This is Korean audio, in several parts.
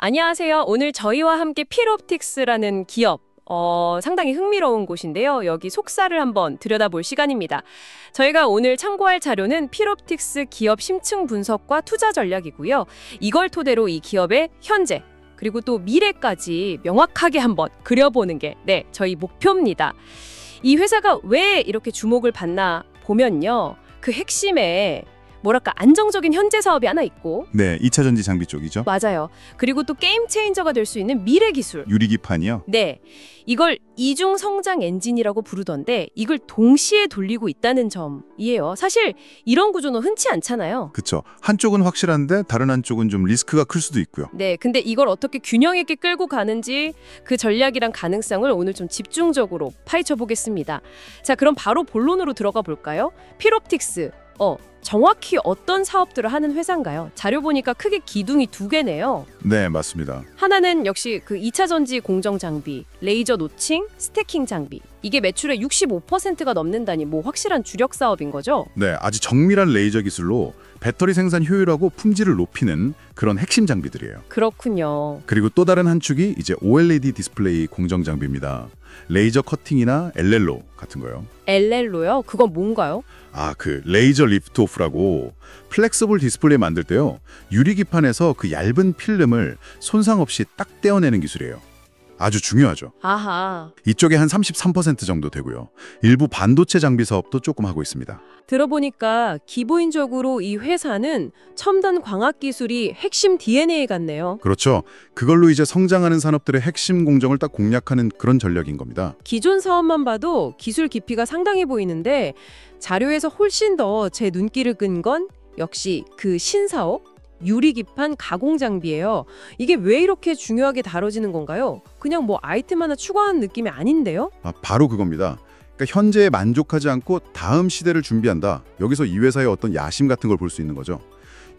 안녕하세요. 오늘 저희와 함께 필옵틱스라는 기업, 상당히 흥미로운 곳인데요. 여기 속사를 한번 들여다볼 시간입니다. 저희가 오늘 참고할 자료는 필옵틱스 기업 심층 분석과 투자 전략이고요. 이걸 토대로 이 기업의 현재, 그리고 또 미래까지 명확하게 한번 그려보는 게 저희 목표입니다. 이 회사가 왜 이렇게 주목을 받나 보면요. 그 핵심에 뭐랄까 안정적인 현재 사업이 하나 있고 네, 2차 전지 장비 쪽이죠. 맞아요. 그리고 또 게임 체인저가 될 수 있는 미래 기술. 유리기판이요? 네. 이걸 이중 성장 엔진이라고 부르던데 이걸 동시에 돌리고 있다는 점이에요. 사실 이런 구조는 흔치 않잖아요. 그쵸. 한쪽은 확실한데 다른 한쪽은 좀 리스크가 클 수도 있고요. 네. 근데 이걸 어떻게 균형 있게 끌고 가는지 그 전략이랑 가능성을 오늘 좀 집중적으로 파헤쳐 보겠습니다. 자, 그럼 바로 본론으로 들어가 볼까요? 필옵틱스. 정확히 어떤 사업들을 하는 회사인가요? 자료 보니까 크게 기둥이 두 개네요. 네, 맞습니다. 하나는 역시 그 2차 전지 공정 장비, 레이저 노칭, 스태킹 장비. 이게 매출의 65%가 넘는다니 뭐 확실한 주력 사업인 거죠? 네, 아주 정밀한 레이저 기술로 배터리 생산 효율하고 품질을 높이는 그런 핵심 장비들이에요. 그렇군요. 그리고 또 다른 한 축이 이제 OLED 디스플레이 공정 장비입니다. 레이저 커팅이나 LLO 같은 거요. LL로요? 그건 뭔가요? 그 레이저 리프트 오프라고 플렉서블 디스플레이 만들 때요. 유리기판에서 그 얇은 필름을 손상 없이 딱 떼어내는 기술이에요. 아주 중요하죠. 아하. 이쪽에 한 33% 정도 되고요. 일부 반도체 장비 사업도 조금 하고 있습니다. 들어보니까 기본적으로 이 회사는 첨단 광학 기술이 핵심 DNA 같네요. 그렇죠. 그걸로 이제 성장하는 산업들의 핵심 공정을 딱 공략하는 그런 전략인 겁니다. 기존 사업만 봐도 기술 깊이가 상당히 보이는데 자료에서 훨씬 더 제 눈길을 끈 건 역시 그 신사업? 유리기판 가공 장비예요. 이게 왜 이렇게 중요하게 다뤄지는 건가요? 그냥 뭐 아이템 하나 추가하는 느낌이 아닌데요? 바로 그겁니다. 그러니까 현재에 만족하지 않고 다음 시대를 준비한다. 여기서 이 회사의 어떤 야심 같은 걸 볼 수 있는 거죠.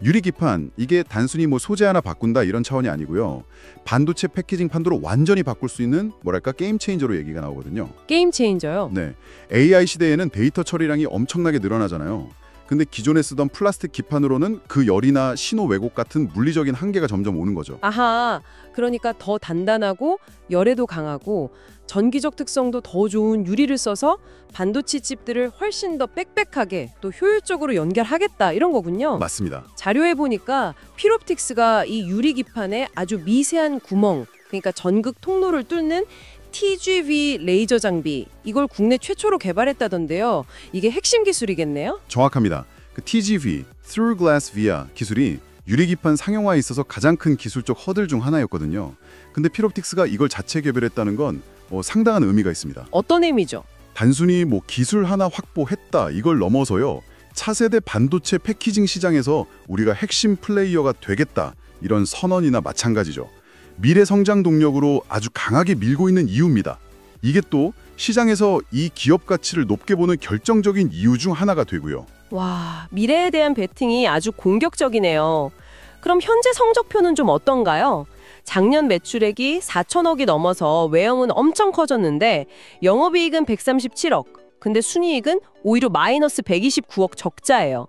유리기판, 이게 단순히 뭐 소재 하나 바꾼다 이런 차원이 아니고요. 반도체 패키징 판도로 완전히 바꿀 수 있는 뭐랄까 게임 체인저로 얘기가 나오거든요. 게임 체인저요? 네, AI 시대에는 데이터 처리량이 엄청나게 늘어나잖아요. 근데 기존에 쓰던 플라스틱 기판으로는 그 열이나 신호 왜곡 같은 물리적인 한계가 점점 오는 거죠. 아하, 그러니까 더 단단하고 열에도 강하고 전기적 특성도 더 좋은 유리를 써서 반도체 칩들을 훨씬 더 빽빽하게 또 효율적으로 연결하겠다 이런 거군요. 맞습니다. 자료에 보니까 필옵틱스가 이 유리 기판에 아주 미세한 구멍, 그러니까 전극 통로를 뚫는 TGV 레이저 장비, 이걸 국내 최초로 개발했다던데요. 이게 핵심 기술이겠네요? 정확합니다. 그 TGV, Through Glass Via 기술이 유리기판 상용화에 있어서 가장 큰 기술적 허들 중 하나였거든요. 근데 필옵틱스가 이걸 자체 개발했다는 건 상당한 의미가 있습니다. 어떤 의미죠? 단순히 기술 하나 확보했다 이걸 넘어서요. 차세대 반도체 패키징 시장에서 우리가 핵심 플레이어가 되겠다 이런 선언이나 마찬가지죠. 미래 성장 동력으로 아주 강하게 밀고 있는 이유입니다. 이게 또 시장에서 이 기업 가치를 높게 보는 결정적인 이유 중 하나가 되고요. 와, 미래에 대한 베팅이 아주 공격적이네요. 그럼 현재 성적표는 좀 어떤가요? 작년 매출액이 4천억이 넘어서 외형은 엄청 커졌는데 영업이익은 137억, 근데 순이익은 오히려 마이너스 129억 적자예요.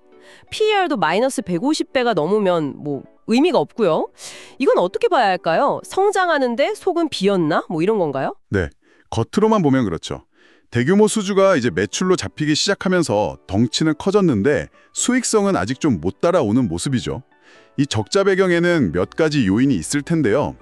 PER도 마이너스 150배가 넘으면 의미가 없고요. 이건 어떻게 봐야 할까요? 성장하는데 속은 비었나? 이런 건가요? 네, 겉으로만 보면 그렇죠. 대규모 수주가 이제 매출로 잡히기 시작하면서 덩치는 커졌는데 수익성은 아직 좀 못 따라오는 모습이죠. 이 적자 배경에는 몇 가지 요인이 있을 텐데요.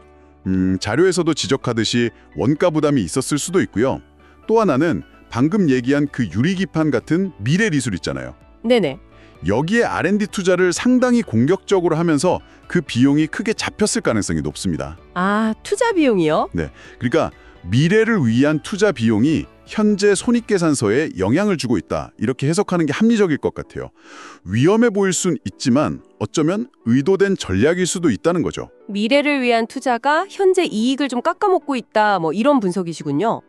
자료에서도 지적하듯이 원가 부담이 있었을 수도 있고요. 또 하나는 방금 얘기한 그 유리기판 같은 미래 기술 있잖아요. 네네. 여기에 R&D 투자를 상당히 공격적으로 하면서 그 비용이 크게 잡혔을 가능성이 높습니다. 아, 투자 비용이요? 네, 그러니까 미래를 위한 투자 비용이 현재 손익계산서에 영향을 주고 있다. 이렇게 해석하는 게 합리적일 것 같아요. 위험해 보일 순 있지만 어쩌면 의도된 전략일 수도 있다는 거죠. 미래를 위한 투자가 현재 이익을 좀 깎아먹고 있다. 이런 분석이시군요.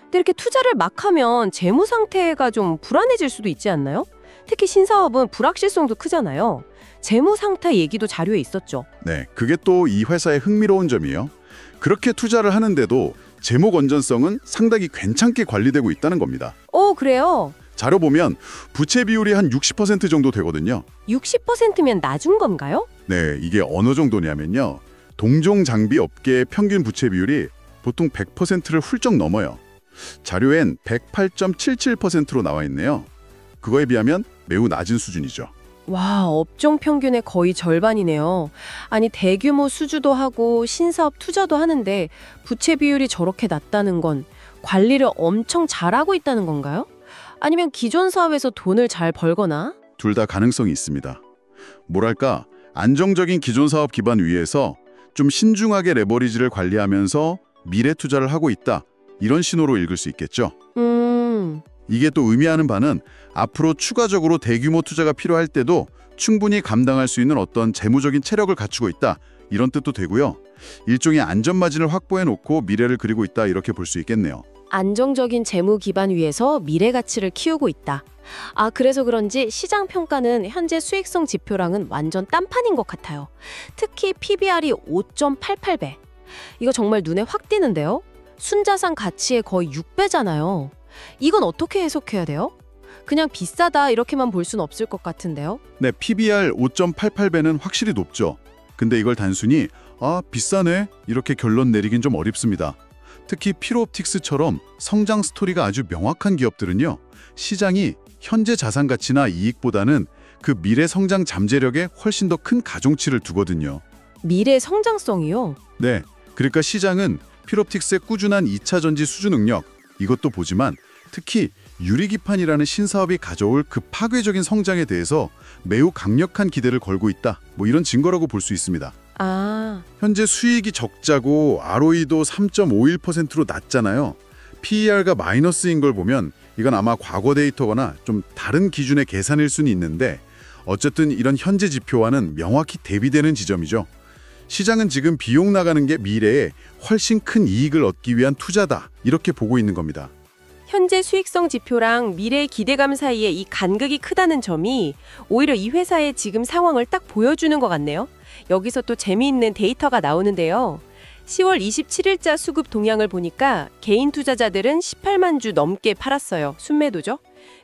근데 이렇게 투자를 막 하면 재무 상태가 좀 불안해질 수도 있지 않나요? 특히 신사업은 불확실성도 크잖아요. 재무 상태 얘기도 자료에 있었죠. 네, 그게 또 이 회사의 흥미로운 점이에요. 그렇게 투자를 하는데도 재무 건전성은 상당히 괜찮게 관리되고 있다는 겁니다. 그래요? 자료 보면 부채 비율이 한 60% 정도 되거든요. 60%면 낮은 건가요? 네, 이게 어느 정도냐면요. 동종 장비 업계의 평균 부채 비율이 보통 100%를 훌쩍 넘어요. 자료엔 108.77%로 나와 있네요. 그거에 비하면 매우 낮은 수준이죠. 와, 업종 평균의 거의 절반이네요. 아니, 대규모 수주도 하고 신사업 투자도 하는데 부채 비율이 저렇게 낮다는 건 관리를 엄청 잘하고 있다는 건가요? 아니면 기존 사업에서 돈을 잘 벌거나? 둘 다 가능성이 있습니다. 뭐랄까, 안정적인 기존 사업 기반 위에서 좀 신중하게 레버리지를 관리하면서 미래 투자를 하고 있다. 이런 신호로 읽을 수 있겠죠. 이게 또 의미하는 바는 앞으로 추가적으로 대규모 투자가 필요할 때도 충분히 감당할 수 있는 어떤 재무적인 체력을 갖추고 있다. 이런 뜻도 되고요. 일종의 안전마진을 확보해 놓고 미래를 그리고 있다. 이렇게 볼 수 있겠네요. 안정적인 재무 기반 위에서 미래 가치를 키우고 있다. 아, 그래서 그런지 시장 평가는 현재 수익성 지표랑은 완전 딴판인 것 같아요. 특히 PBR이 5.88배. 이거 정말 눈에 확 띄는데요. 순자산 가치의 거의 6배잖아요. 이건 어떻게 해석해야 돼요? 그냥 비싸다 이렇게만 볼 수는 없을 것 같은데요. 네, PBR 5.88배는 확실히 높죠. 근데 이걸 단순히 비싸네 이렇게 결론 내리긴 좀 어렵습니다. 특히 피로옵틱스처럼 성장 스토리가 아주 명확한 기업들은요. 시장이 현재 자산 가치나 이익보다는 그 미래 성장 잠재력에 훨씬 더 큰 가중치를 두거든요. 미래 성장성이요? 네, 그러니까 시장은 피로옵틱스의 꾸준한 2차 전지 수주 능력 이것도 보지만 특히 유리기판이라는 신사업이 가져올 그 파괴적인 성장에 대해서 매우 강력한 기대를 걸고 있다. 이런 증거라고 볼 수 있습니다. 아, 현재 수익이 적자고 ROE도 3.51%로 낮잖아요. PER가 마이너스인 걸 보면 이건 아마 과거 데이터거나 좀 다른 기준의 계산일 수는 있는데 어쨌든 이런 현재 지표와는 명확히 대비되는 지점이죠. 시장은 지금 비용 나가는 게 미래에 훨씬 큰 이익을 얻기 위한 투자다. 이렇게 보고 있는 겁니다. 현재 수익성 지표랑 미래 기대감 사이에 이 간극이 크다는 점이 오히려 이 회사의 지금 상황을 딱 보여주는 것 같네요. 여기서 또 재미있는 데이터가 나오는데요. 10월 27일자 수급 동향을 보니까 개인 투자자들은 18만 주 넘게 팔았어요. 순매도죠.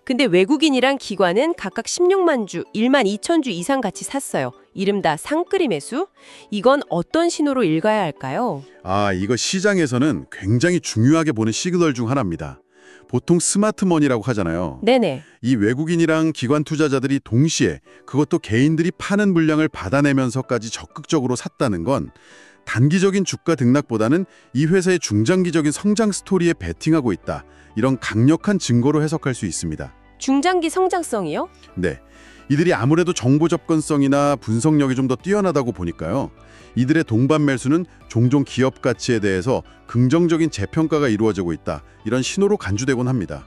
근데 외국인이랑 기관은 각각 16만 주, 1만 2천 주 이상 같이 샀어요. 이른바 상끌이 매수? 이건 어떤 신호로 읽어야 할까요? 이거 시장에서는 굉장히 중요하게 보는 시그널 중 하나입니다. 보통 스마트머니라고 하잖아요. 네네. 이 외국인이랑 기관 투자자들이 동시에 그것도 개인들이 파는 물량을 받아내면서까지 적극적으로 샀다는 건 단기적인 주가 등락보다는 이 회사의 중장기적인 성장 스토리에 베팅하고 있다. 이런 강력한 증거로 해석할 수 있습니다. 중장기 성장성이요? 네, 이들이 아무래도 정보 접근성이나 분석력이 좀 더 뛰어나다고 보니까요. 이들의 동반 매수는 종종 기업 가치에 대해서 긍정적인 재평가가 이루어지고 있다. 이런 신호로 간주되곤 합니다.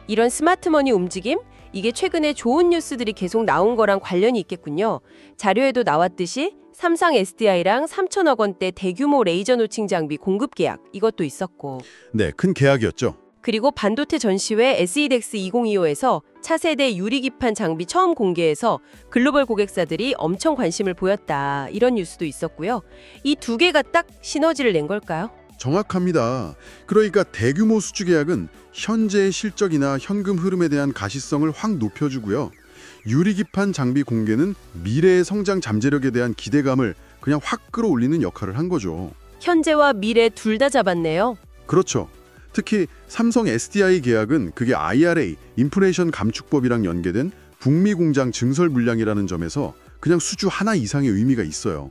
이런 스마트머니 움직임? 이게 최근에 좋은 뉴스들이 계속 나온 거랑 관련이 있겠군요. 자료에도 나왔듯이 삼성 SDI랑 3천억 원대 대규모 레이저 노칭 장비 공급 계약 이것도 있었고. 네, 큰 계약이었죠. 그리고 반도체 전시회 SEDEX 2025에서 차세대 유리기판 장비 처음 공개해서 글로벌 고객사들이 엄청 관심을 보였다. 이런 뉴스도 있었고요. 이 두 개가 딱 시너지를 낸 걸까요? 정확합니다. 그러니까 대규모 수주 계약은 현재의 실적이나 현금 흐름에 대한 가시성을 확 높여주고요. 유리기판 장비 공개는 미래의 성장 잠재력에 대한 기대감을 그냥 확 끌어올리는 역할을 한 거죠. 현재와 미래 둘 다 잡았네요. 그렇죠. 특히 삼성 SDI 계약은 그게 IRA, 인플레이션 감축법이랑 연계된 북미 공장 증설 물량이라는 점에서 그냥 수주 하나 이상의 의미가 있어요.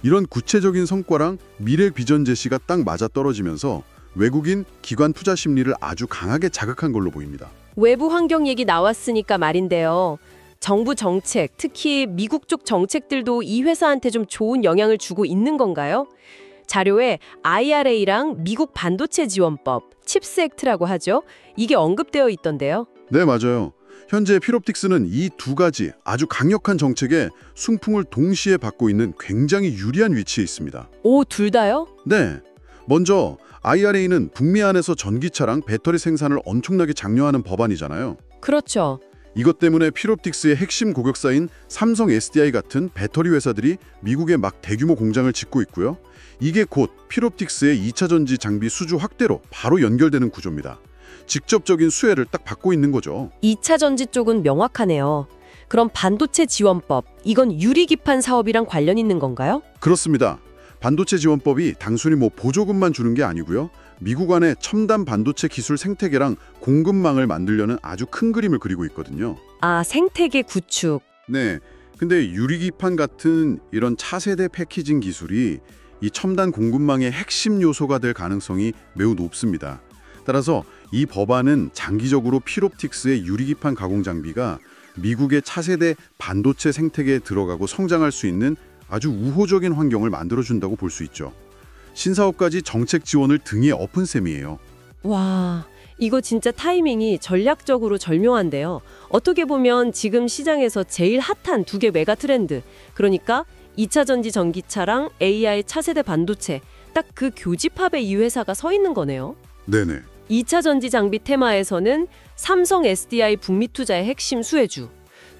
이런 구체적인 성과랑 미래 비전 제시가 딱 맞아떨어지면서 외국인 기관 투자 심리를 아주 강하게 자극한 걸로 보입니다. 외부 환경 얘기 나왔으니까 말인데요. 정부 정책, 특히 미국 쪽 정책들도 이 회사한테 좀 좋은 영향을 주고 있는 건가요? 자료에 IRA랑 미국 반도체 지원법, 칩스 액트라고 하죠. 이게 언급되어 있던데요. 네, 맞아요. 현재 피롭틱스는 이 두 가지 아주 강력한 정책에 순풍을 동시에 받고 있는 굉장히 유리한 위치에 있습니다. 오, 둘 다요? 네. 먼저 IRA는 북미 안에서 전기차랑 배터리 생산을 엄청나게 장려하는 법안이잖아요. 그렇죠. 이것 때문에 피롭틱스의 핵심 고객사인 삼성 SDI 같은 배터리 회사들이 미국에 막 대규모 공장을 짓고 있고요. 이게 곧 피롭틱스의 2차 전지 장비 수주 확대로 바로 연결되는 구조입니다. 직접적인 수혜를 딱 받고 있는 거죠. 2차 전지 쪽은 명확하네요. 그럼 반도체 지원법, 이건 유리기판 사업이랑 관련 있는 건가요? 그렇습니다. 반도체 지원법이 단순히 보조금만 주는 게 아니고요. 미국 안에 첨단 반도체 기술 생태계랑 공급망을 만들려는 아주 큰 그림을 그리고 있거든요. 아, 생태계 구축. 네. 근데 유리기판 같은 이런 차세대 패키징 기술이 이 첨단 공급망의 핵심 요소가 될 가능성이 매우 높습니다. 따라서 이 법안은 장기적으로 필옵틱스의 유리기판 가공 장비가 미국의 차세대 반도체 생태계에 들어가고 성장할 수 있는 아주 우호적인 환경을 만들어준다고 볼 수 있죠. 신사업까지 정책 지원을 등에 엎은 셈이에요. 와, 이거 진짜 타이밍이 전략적으로 절묘한데요. 어떻게 보면 지금 시장에서 제일 핫한 두 개 메가 트렌드, 그러니까 2차 전지 전기차랑 AI 차세대 반도체, 딱 그 교집합에 이 회사가 서 있는 거네요. 네네. 2차 전지 장비 테마에서는 삼성 SDI 북미 투자의 핵심 수혜주,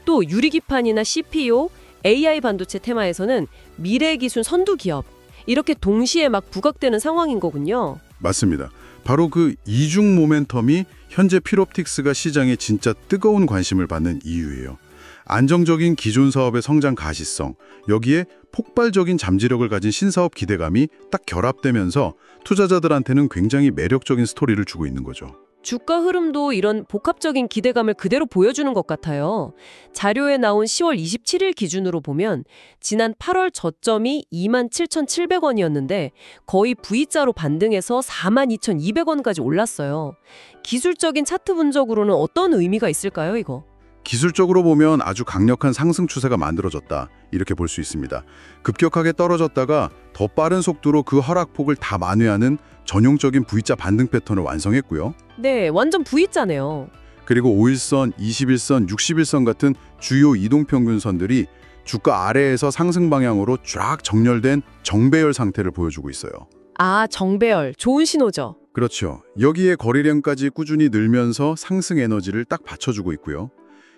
또 유리기판이나 CPU, AI 반도체 테마에서는 미래 기술 선두 기업, 이렇게 동시에 막 부각되는 상황인 거군요. 맞습니다. 바로 그 이중 모멘텀이 현재 필옵틱스가 시장에 진짜 뜨거운 관심을 받는 이유예요. 안정적인 기존 사업의 성장 가시성, 여기에 폭발적인 잠재력을 가진 신사업 기대감이 딱 결합되면서 투자자들한테는 굉장히 매력적인 스토리를 주고 있는 거죠. 주가 흐름도 이런 복합적인 기대감을 그대로 보여주는 것 같아요. 자료에 나온 10월 27일 기준으로 보면 지난 8월 저점이 27,700원이었는데 거의 V자로 반등해서 42,200원까지 올랐어요. 기술적인 차트 분석으로는 어떤 의미가 있을까요, 이거? 기술적으로 보면 아주 강력한 상승 추세가 만들어졌다, 이렇게 볼 수 있습니다. 급격하게 떨어졌다가 더 빠른 속도로 그 하락폭을 다 만회하는 전형적인 V자 반등 패턴을 완성했고요. 네, 완전 V자네요. 그리고 5일선, 21선, 61선 같은 주요 이동평균선들이 주가 아래에서 상승 방향으로 쫙 정렬된 정배열 상태를 보여주고 있어요. 아, 정배열. 좋은 신호죠. 그렇죠. 여기에 거래량까지 꾸준히 늘면서 상승 에너지를 딱 받쳐주고 있고요.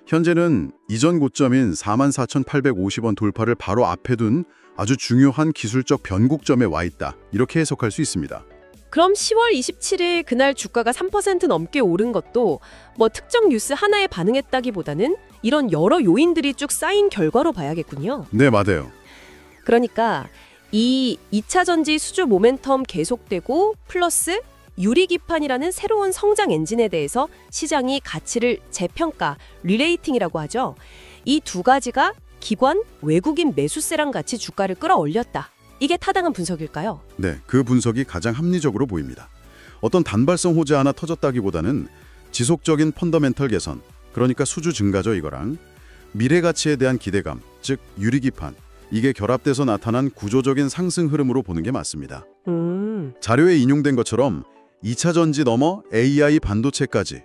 현재는 이전 고점인 44,850원 돌파를 바로 앞에 둔 아주 중요한 기술적 변곡점에 와 있다, 이렇게 해석할 수 있습니다. 그럼 10월 27일 그날 주가가 3% 넘게 오른 것도 뭐 특정 뉴스 하나에 반응했다기보다는 이런 여러 요인들이 쭉 쌓인 결과로 봐야겠군요. 네, 맞아요. 그러니까 이 2차 전지 수주 모멘텀 계속되고 플러스 유리기판이라는 새로운 성장 엔진에 대해서 시장이 가치를 재평가, 리레이팅이라고 하죠. 이 두 가지가 기관, 외국인 매수세랑 같이 주가를 끌어올렸다. 이게 타당한 분석일까요? 네, 그 분석이 가장 합리적으로 보입니다. 어떤 단발성 호재 하나 터졌다기보다는 지속적인 펀더멘털 개선, 그러니까 수주 증가죠, 이거랑 미래 가치에 대한 기대감, 즉 유리기판, 이게 결합돼서 나타난 구조적인 상승 흐름으로 보는 게 맞습니다. 자료에 인용된 것처럼 2차 전지 넘어 AI 반도체까지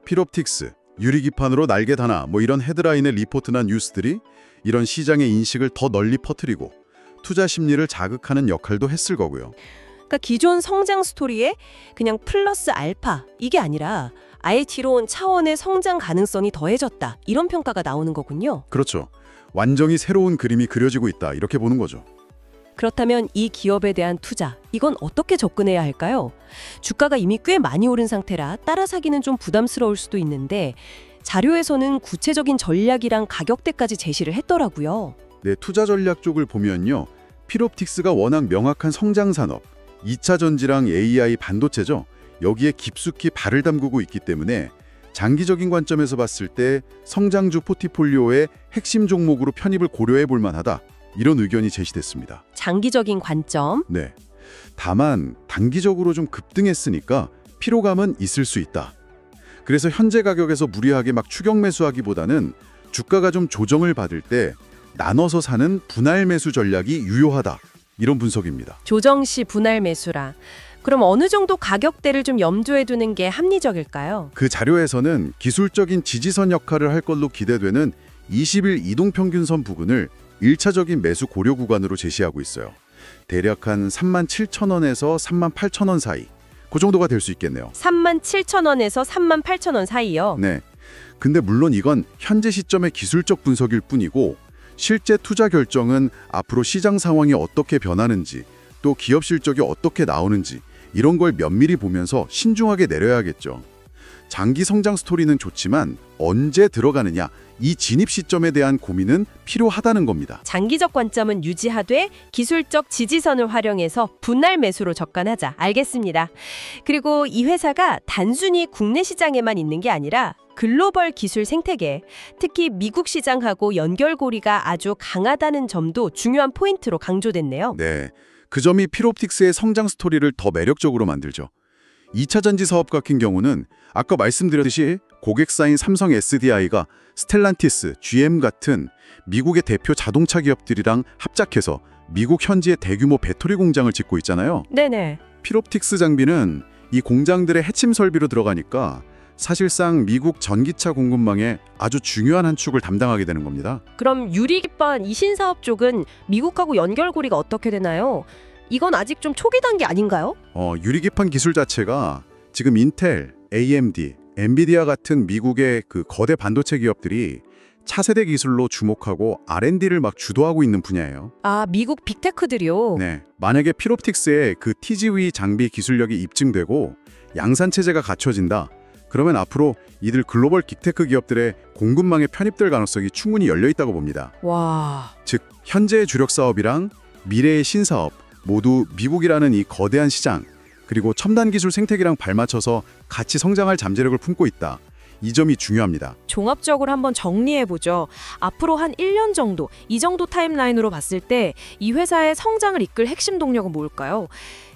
필옵틱스, 유리기판으로 날개 다나 이런 헤드라인의 리포트나 뉴스들이 이런 시장의 인식을 더 널리 퍼뜨리고 투자 심리를 자극하는 역할도 했을 거고요. 그러니까 기존 성장 스토리에 그냥 플러스 알파 이게 아니라 아예 뒤로 차원의 성장 가능성이 더해졌다. 이런 평가가 나오는 거군요. 그렇죠. 완전히 새로운 그림이 그려지고 있다, 이렇게 보는 거죠. 그렇다면 이 기업에 대한 투자, 이건 어떻게 접근해야 할까요? 주가가 이미 꽤 많이 오른 상태라 따라 사기는 좀 부담스러울 수도 있는데 자료에서는 구체적인 전략이랑 가격대까지 제시를 했더라고요. 네, 투자 전략 쪽을 보면요. 필옵틱스가 워낙 명확한 성장 산업, 2차 전지랑 AI 반도체죠. 여기에 깊숙이 발을 담그고 있기 때문에 장기적인 관점에서 봤을 때 성장주 포트폴리오의 핵심 종목으로 편입을 고려해 볼 만하다, 이런 의견이 제시됐습니다. 장기적인 관점. 네. 다만 단기적으로 좀 급등했으니까 피로감은 있을 수 있다. 그래서 현재 가격에서 무리하게 막 추격 매수하기보다는 주가가 좀 조정을 받을 때 나눠서 사는 분할 매수 전략이 유효하다, 이런 분석입니다. 조정 시 분할 매수라. 그럼 어느 정도 가격대를 좀 염두에 두는 게 합리적일까요? 그 자료에서는 기술적인 지지선 역할을 할 걸로 기대되는 20일 이동평균선 부근을 1차적인 매수 고려 구간으로 제시하고 있어요. 대략 한 37,000원에서 38,000원 사이, 그 정도가 될 수 있겠네요. 37,000원에서 38,000원 사이요? 네. 근데 물론 이건 현재 시점의 기술적 분석일 뿐이고 실제 투자 결정은 앞으로 시장 상황이 어떻게 변하는지, 또 기업 실적이 어떻게 나오는지 이런 걸 면밀히 보면서 신중하게 내려야겠죠. 장기 성장 스토리는 좋지만 언제 들어가느냐, 이 진입 시점에 대한 고민은 필요하다는 겁니다. 장기적 관점은 유지하되 기술적 지지선을 활용해서 분할 매수로 접근하자. 알겠습니다. 그리고 이 회사가 단순히 국내 시장에만 있는 게 아니라 글로벌 기술 생태계, 특히 미국 시장하고 연결고리가 아주 강하다는 점도 중요한 포인트로 강조됐네요. 네, 그 점이 필옵틱스의 성장 스토리를 더 매력적으로 만들죠. 2차 전지 사업 같은 경우는 아까 말씀드렸듯이 고객사인 삼성 SDI가 스텔란티스, GM 같은 미국의 대표 자동차 기업들이랑 합작해서 미국 현지의 대규모 배터리 공장을 짓고 있잖아요. 네네. 필옵틱스 장비는 이 공장들의 해침 설비로 들어가니까 사실상 미국 전기차 공급망의 아주 중요한 한 축을 담당하게 되는 겁니다. 그럼 유리기반 이 신사업 쪽은 미국하고 연결고리가 어떻게 되나요? 이건 아직 좀 초기 단계 아닌가요? 유리기판 기술 자체가 지금 인텔, AMD, 엔비디아 같은 미국의 그 거대 반도체 기업들이 차세대 기술로 주목하고 R&D를 막 주도하고 있는 분야예요. 아, 미국 빅테크들이요? 네, 만약에 필옵틱스의 그 TGV 장비 기술력이 입증되고 양산 체제가 갖춰진다. 그러면 앞으로 이들 글로벌 빅테크 기업들의 공급망에 편입될 가능성이 충분히 열려 있다고 봅니다. 와. 즉, 현재의 주력 사업이랑 미래의 신사업 모두 미국이라는 이 거대한 시장, 그리고 첨단 기술 생태계랑 발맞춰서 같이 성장할 잠재력을 품고 있다. 이 점이 중요합니다. 종합적으로 한번 정리해보죠. 앞으로 한 1년 정도, 이 정도 타임라인으로 봤을 때 이 회사의 성장을 이끌 핵심 동력은 뭘까요?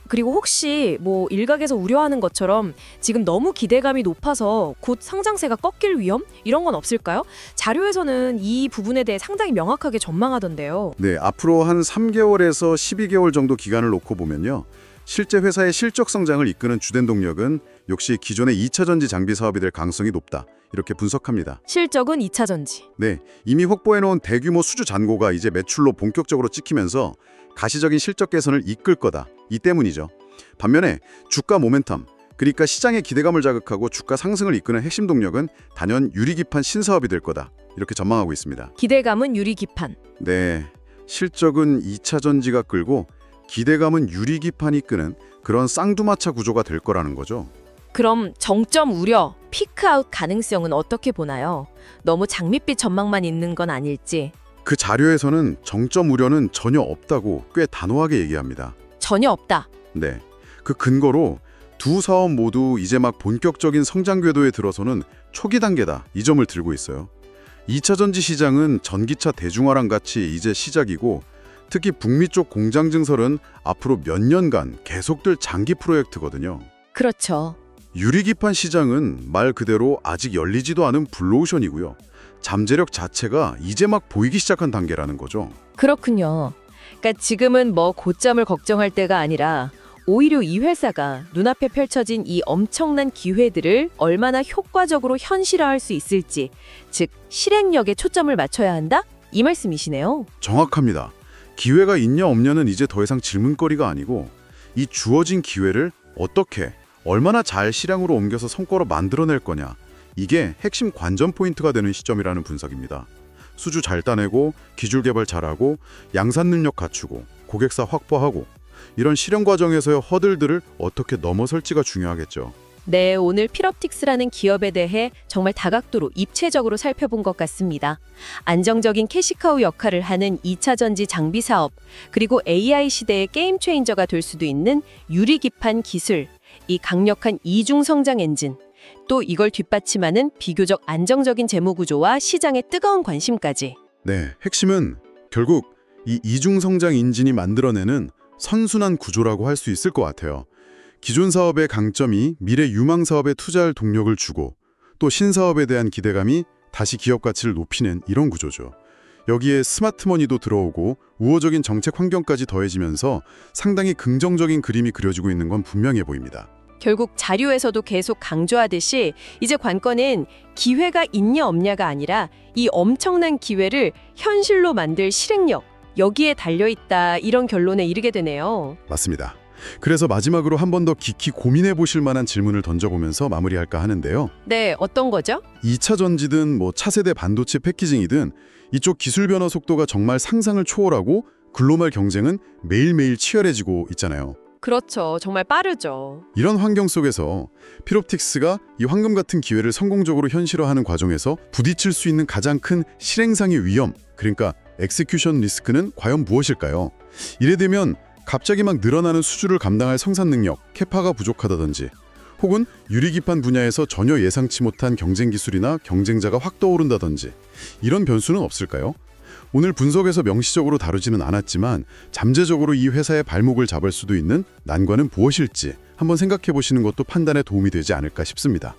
그리고 혹시 뭐 일각에서 우려하는 것처럼 지금 너무 기대감이 높아서 곧 상장세가 꺾일 위험? 이런 건 없을까요? 자료에서는 이 부분에 대해 상당히 명확하게 전망하던데요. 네, 앞으로 한 3개월에서 12개월 정도 기간을 놓고 보면요. 실제 회사의 실적 성장을 이끄는 주된 동력은 역시 기존의 2차 전지 장비 사업이 될 가능성이 높다. 이렇게 분석합니다. 실적은 2차 전지. 네, 이미 확보해놓은 대규모 수주 잔고가 이제 매출로 본격적으로 찍히면서 가시적인 실적 개선을 이끌 거다. 이 때문이죠. 반면에 주가 모멘텀, 그러니까 시장의 기대감을 자극하고 주가 상승을 이끄는 핵심 동력은 단연 유리기판 신사업이 될 거다. 이렇게 전망하고 있습니다. 기대감은 유리기판. 네, 실적은 2차 전지가 끌고 기대감은 유리기판이 끄는 그런 쌍두마차 구조가 될 거라는 거죠. 그럼 정점 우려, 피크아웃 가능성은 어떻게 보나요? 너무 장밋빛 전망만 있는 건 아닐지. 그 자료에서는 정점 우려는 전혀 없다고 꽤 단호하게 얘기합니다. 전혀 없다. 네, 그 근거로 두 사업 모두 이제 막 본격적인 성장 궤도에 들어서는 초기 단계다. 이 점을 들고 있어요. 2차 전지 시장은 전기차 대중화랑 같이 이제 시작이고 특히 북미 쪽 공장 증설은 앞으로 몇 년간 계속될 장기 프로젝트거든요. 그렇죠. 유리기판 시장은 말 그대로 아직 열리지도 않은 블루오션이고요. 잠재력 자체가 이제 막 보이기 시작한 단계라는 거죠. 그렇군요. 그러니까 지금은 뭐 고점을 걱정할 때가 아니라 오히려 이 회사가 눈앞에 펼쳐진 이 엄청난 기회들을 얼마나 효과적으로 현실화할 수 있을지, 즉 실행력에 초점을 맞춰야 한다? 이 말씀이시네요. 정확합니다. 기회가 있냐 없냐는 이제 더 이상 질문거리가 아니고 이 주어진 기회를 어떻게, 얼마나 잘 실행으로 옮겨서 성과로 만들어낼 거냐, 이게 핵심 관전 포인트가 되는 시점이라는 분석입니다. 수주 잘 따내고 기술 개발 잘하고 양산 능력 갖추고 고객사 확보하고 이런 실행 과정에서의 허들들을 어떻게 넘어설지가 중요하겠죠. 네, 오늘 필옵틱스라는 기업에 대해 정말 다각도로 입체적으로 살펴본 것 같습니다. 안정적인 캐시카우 역할을 하는 2차 전지 장비 사업, 그리고 AI 시대의 게임 체인저가 될 수도 있는 유리기판 기술, 이 강력한 이중 성장 엔진, 또 이걸 뒷받침하는 비교적 안정적인 재무 구조와 시장의 뜨거운 관심까지. 네, 핵심은 결국 이 이중 성장 인진이 만들어내는 선순환 구조라고 할 수 있을 것 같아요. 기존 사업의 강점이 미래 유망 사업에 투자할 동력을 주고 또 신사업에 대한 기대감이 다시 기업 가치를 높이는 이런 구조죠. 여기에 스마트머니도 들어오고 우호적인 정책 환경까지 더해지면서 상당히 긍정적인 그림이 그려지고 있는 건 분명해 보입니다. 결국 자료에서도 계속 강조하듯이 이제 관건은 기회가 있냐 없냐가 아니라 이 엄청난 기회를 현실로 만들 실행력, 여기에 달려있다, 이런 결론에 이르게 되네요. 맞습니다. 그래서 마지막으로 한 번 더 깊이 고민해 보실 만한 질문을 던져보면서 마무리할까 하는데요. 네, 어떤 거죠? 2차 전지든 뭐 차세대 반도체 패키징이든 이쪽 기술 변화 속도가 정말 상상을 초월하고 글로벌 경쟁은 매일매일 치열해지고 있잖아요. 그렇죠. 정말 빠르죠. 이런 환경 속에서 피롭틱스가 이 황금 같은 기회를 성공적으로 현실화하는 과정에서 부딪힐 수 있는 가장 큰 실행상의 위험, 그러니까 엑스큐션 리스크는 과연 무엇일까요? 이래 되면 갑자기 막 늘어나는 수주를 감당할 생산 능력, 캐파가 부족하다든지 혹은 유리기판 분야에서 전혀 예상치 못한 경쟁 기술이나 경쟁자가 확 떠오른다든지 이런 변수는 없을까요? 오늘 분석에서 명시적으로 다루지는 않았지만 잠재적으로 이 회사의 발목을 잡을 수도 있는 난관은 무엇일지 한번 생각해 보시는 것도 판단에 도움이 되지 않을까 싶습니다.